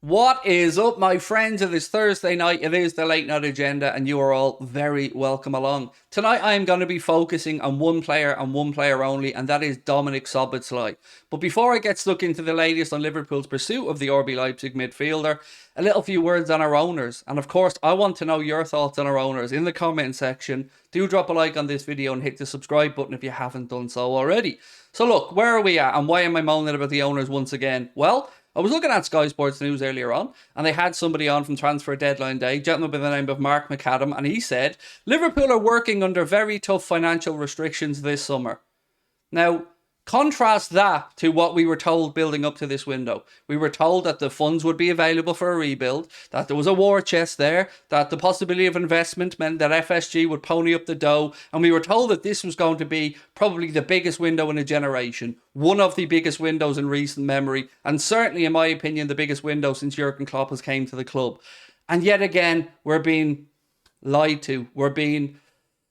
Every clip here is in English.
What is up, my friends? It is Thursday night. It is the late night agenda, and you are all very welcome along. Tonight, I am going to be focusing on one player and one player only, and that is Dominik Szoboszlai. But before I get stuck into the latest on Liverpool's pursuit of the RB Leipzig midfielder, a little few words on our owners. And of course, I want to know your thoughts on our owners in the comment section. Do drop a like on this video and hit the subscribe button if you haven't done so already. So look, where are we at, and why am I moaning about the owners once again? Well, I was looking at Sky Sports News earlier on, and they had somebody on from Transfer Deadline Day, a gentleman by the name of Mark McAdam, and he said, Liverpool are working under very tough financial restrictions this summer. Now, contrast that to what we were told building up to this window. We were told that the funds would be available for a rebuild, that there was a war chest there, that the possibility of investment meant that FSG would pony up the dough, and we were told that this was going to be probably the biggest window in a generation, one of the biggest windows in recent memory, and certainly, in my opinion, the biggest window since Jurgen Klopp has came to the club. And yet again, we're being lied to. We're being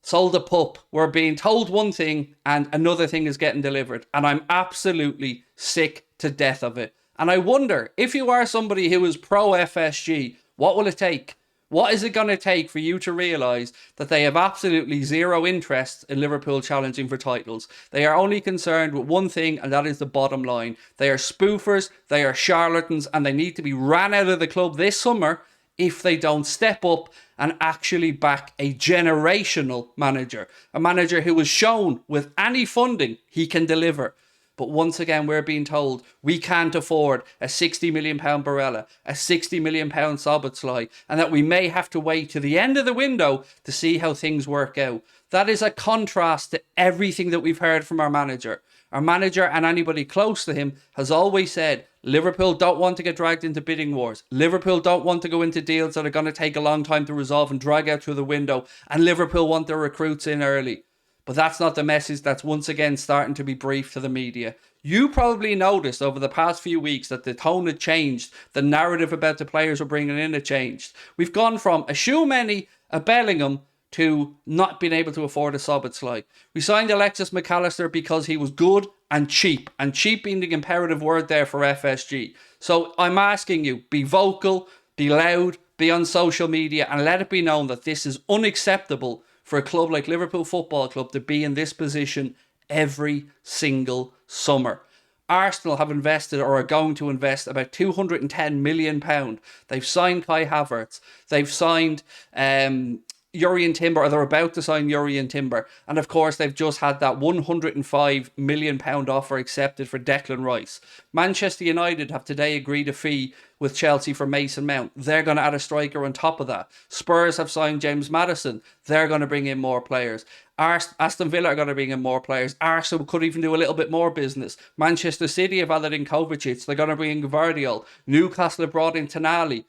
sold a pup. We're being told one thing and another thing is getting delivered. And I'm absolutely sick to death of it. And I wonder, if you are somebody who is pro FSG, what will it take? What is it going to take for you to realise that they have absolutely zero interest in Liverpool challenging for titles? They are only concerned with one thing, and that is the bottom line. They are spoofers, they are charlatans, and they need to be ran out of the club this summer if they don't step up and actually back a generational manager. A manager who has shown with any funding he can deliver. But once again, we're being told we can't afford a £60 million Barella, a £60 million Szoboszlai, and that we may have to wait to the end of the window to see how things work out. That is a contrast to everything that we've heard from our manager. Our manager and anybody close to him has always said, Liverpool don't want to get dragged into bidding wars. Liverpool don't want to go into deals that are going to take a long time to resolve and drag out through the window. And Liverpool want their recruits in early. But that's not the message that's once again starting to be briefed to the media. You probably noticed over the past few weeks that the tone had changed. The narrative about the players we're bringing in had changed. We've gone from a Shoemeni, a Bellingham, to not being able to afford a Szoboszlai. We signed Alexis McAllister because he was good and cheap being the imperative word there for FSG. So I'm asking you, be vocal, be loud, be on social media, and let it be known that this is unacceptable for a club like Liverpool Football Club to be in this position every single summer. Arsenal have invested or are going to invest about £210 million. They've signed Kai Havertz. They've signed Jurrien Timber, or they're about to sign Jurrien Timber. And of course, they've just had that £105 million offer accepted for Declan Rice. Manchester United have today agreed a fee with Chelsea for Mason Mount. They're going to add a striker on top of that. Spurs have signed James Maddison. They're going to bring in more players. Aston Villa are going to bring in more players. Arsenal could even do a little bit more business. Manchester City have added in Kovacic. They're going to bring in Gvardiol. Newcastle have brought in Tonali.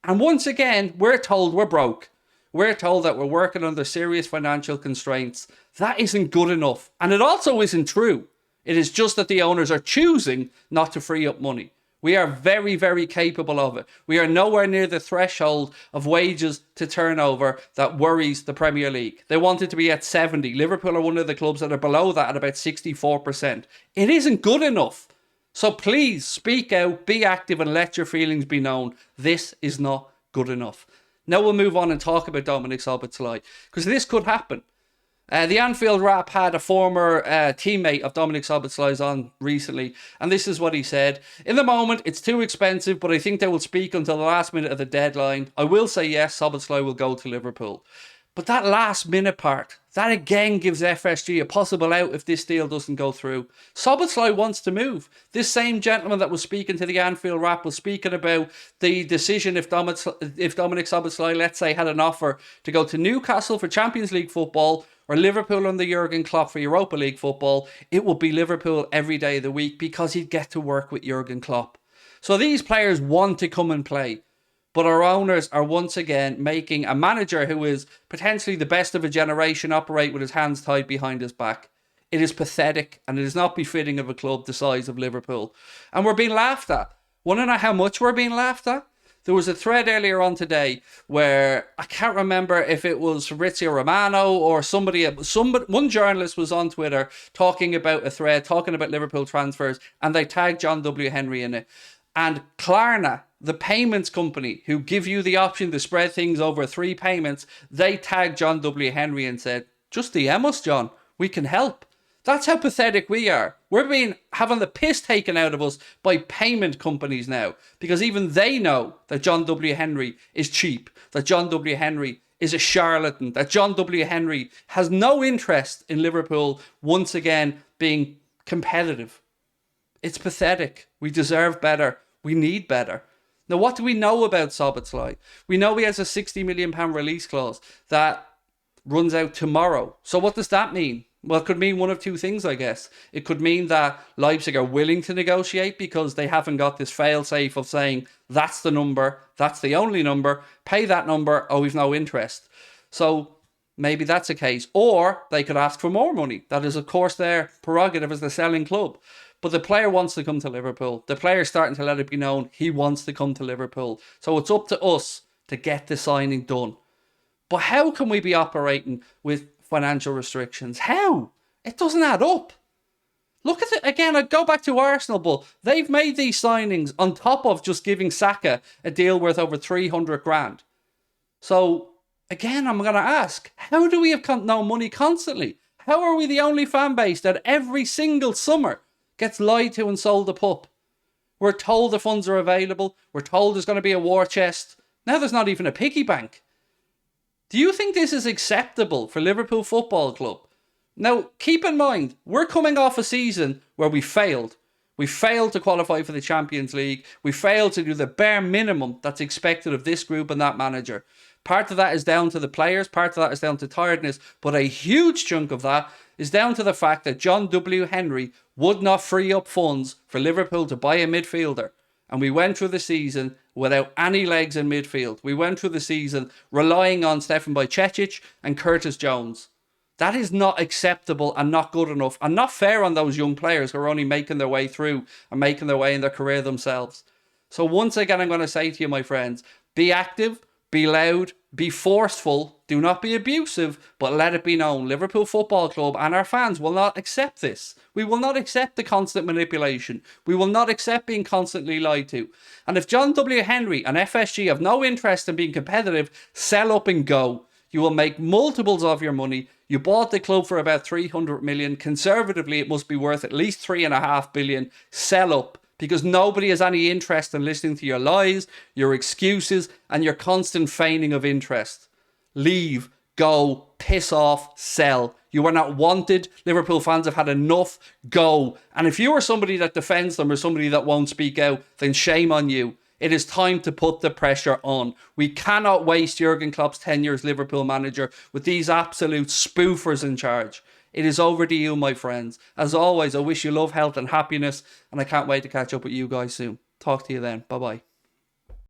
And once again, we're told we're broke. We're told that we're working under serious financial constraints. That isn't good enough. And it also isn't true. It is just that the owners are choosing not to free up money. We are very, very capable of it. We are nowhere near the threshold of wages to turnover that worries the Premier League. They want it to be at 70. Liverpool are one of the clubs that are below that at about 64%. It isn't good enough. So please speak out, be active, and let your feelings be known. This is not good enough. Now we'll move on and talk about Dominik Szoboszlai, because this could happen. The Anfield Rap had a former teammate of Dominik Szoboszlai's on recently, and this is what he said. In the moment, it's too expensive, but I think they will speak until the last minute of the deadline. I will say yes, Szoboszlai will go to Liverpool. But that last minute part, that again gives FSG a possible out if this deal doesn't go through. Szoboszlai wants to move. This same gentleman that was speaking to the Anfield Rap was speaking about the decision if Dominik Szoboszlai, let's say, had an offer to go to Newcastle for Champions League football or Liverpool under Jurgen Klopp for Europa League football, it would be Liverpool every day of the week because he'd get to work with Jurgen Klopp. So these players want to come and play. But our owners are once again making a manager who is potentially the best of a generation operate with his hands tied behind his back. It is pathetic, and it is not befitting of a club the size of Liverpool. And we're being laughed at. Want to know how much we're being laughed at? There was a thread earlier on today where I can't remember if it was Fabrizio Romano or somebody, one journalist was on Twitter talking about a thread, talking about Liverpool transfers, and they tagged John W. Henry in it. And Klarna, the payments company who give you the option to spread things over 3 payments, they tagged John W. Henry and said, just DM us, John. We can help. That's how pathetic we are. We're having the piss taken out of us by payment companies now, because even they know that John W. Henry is cheap, that John W. Henry is a charlatan, that John W. Henry has no interest in Liverpool once again being competitive. It's pathetic. We deserve better. We need better. Now, what do we know about Szoboszlai? We know he has a £60 million release clause that runs out tomorrow. So what does that mean? Well, it could mean one of two things, I guess. It could mean that Leipzig are willing to negotiate because they haven't got this fail-safe of saying, that's the number, that's the only number, pay that number, oh, we've no interest. So maybe that's a case. Or they could ask for more money. That is, of course, their prerogative as the selling club. But the player wants to come to Liverpool. The player's starting to let it be known he wants to come to Liverpool. So it's up to us to get the signing done. But how can we be operating with financial restrictions? How? It doesn't add up. Look at it again. I go back to Arsenal, but they've made these signings on top of just giving Saka a deal worth over 300 grand. So again, I'm going to ask, how do we have no money constantly? How are we the only fan base that every single summer gets lied to and sold a pup? We're told the funds are available. We're told there's going to be a war chest. Now there's not even a piggy bank. Do you think this is acceptable for Liverpool Football Club? Now, keep in mind, we're coming off a season where we failed. We failed to qualify for the Champions League. We failed to do the bare minimum that's expected of this group and that manager. Part of that is down to the players. Part of that is down to tiredness. But a huge chunk of that is down to the fact that John W. Henry would not free up funds for Liverpool to buy a midfielder. And we went through the season without any legs in midfield. We went through the season relying on Stefan Bajcetic and Curtis Jones. That is not acceptable and not good enough and not fair on those young players who are only making their way through and making their way in their career themselves. So once again, I'm going to say to you, my friends, be active, be loud, be forceful, do not be abusive, but let it be known, Liverpool Football Club and our fans will not accept this. We will not accept the constant manipulation. We will not accept being constantly lied to. And if John W. Henry and FSG have no interest in being competitive, sell up and go. You will make multiples of your money. You bought the club for about 300 million. Conservatively, it must be worth at least 3.5 billion. Sell up. Because nobody has any interest in listening to your lies, your excuses, and your constant feigning of interest. Leave, go, piss off, sell. You are not wanted. Liverpool fans have had enough. Go. And if you are somebody that defends them or somebody that won't speak out, then shame on you. It is time to put the pressure on. We cannot waste Jurgen Klopp's tenure as Liverpool manager with these absolute spoofers in charge. It is over to you, my friends. As always, I wish you love, health and happiness, and I can't wait to catch up with you guys soon. Talk to you then. Bye-bye.